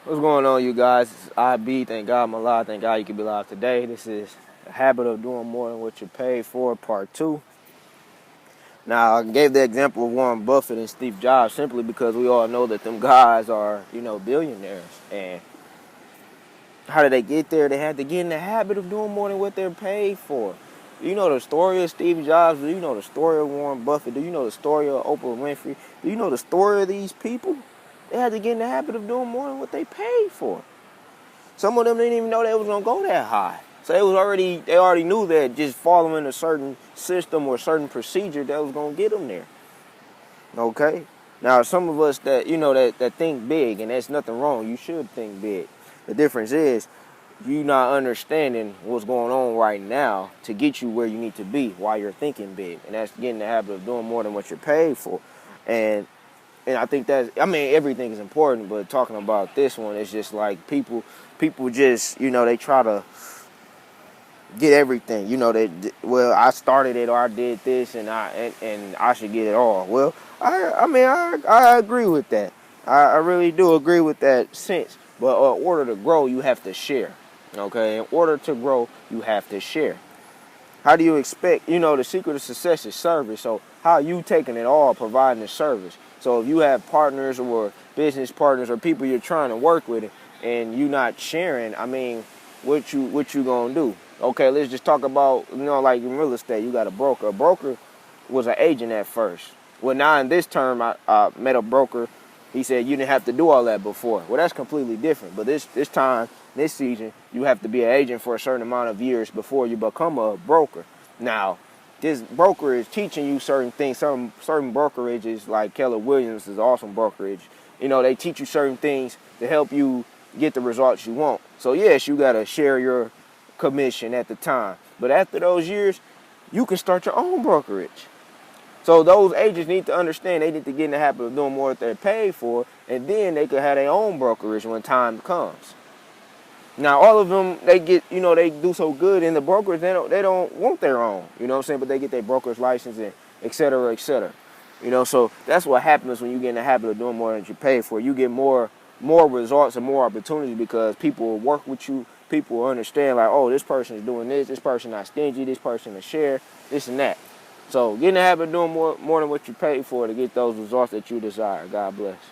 What's going on, you guys? It's IB. Thank God I'm alive. Thank God you can be alive today. This is the habit of doing more than what you paid for, part 2. Now, I gave the example of Warren Buffett and Steve Jobs simply because we all know that them guys are, billionaires. And how did they get there? They had to get in the habit of doing more than what they're paid for. Do you know the story of Steve Jobs? Do you know the story of Warren Buffett? Do you know the story of Oprah Winfrey? Do you know the story of these people? They had to get in the habit of doing more than what they paid for. Some of them didn't even know they was gonna go that high. So they already knew that just following a certain system or certain procedure that was gonna get them there. Okay? Now some of us that think big, and there's nothing wrong. You should think big. The difference is you not understanding what's going on right now to get you where you need to be while you're thinking big. And that's getting the habit of doing more than what you're paid for. And I think everything is important, but talking about this one, it's just like people just, they try to get everything. I started it or I did this and I should get it all. Well, I agree with that. I really do agree with that sense. But in order to grow, you have to share. Okay? In order to grow, you have to share. How do you expect, the secret of success is service. So how you taking it all, providing the service. So if you have partners or business partners or people you're trying to work with and you not sharing, what you gonna do? Okay, let's just talk about, like in real estate, you got a broker. A broker was an agent at first. Well, now in this term, I met a broker. He said you didn't have to do all that before. Well, that's completely different. But this time, this season, you have to be an agent for a certain amount of years before you become a broker. Now, this broker is teaching you certain things. Certain brokerages, like Keller Williams is an awesome brokerage. They teach you certain things to help you get the results you want. So yes, you gotta share your commission at the time. But after those years, you can start your own brokerage. So those agents need to understand they need to get in the habit of doing more than they're paid for, and then they could have their own brokerage when time comes. Now, all of them, they do so good in the brokerage, they don't want their own, but they get their broker's license and et cetera, et cetera. So that's what happens when you get in the habit of doing more than you pay for. You get more results and more opportunities because people will work with you. People will understand, like, oh, this person is doing this person not stingy, this person is share, this and that. So get in the habit of doing more than what you pay for to get those results that you desire. God bless.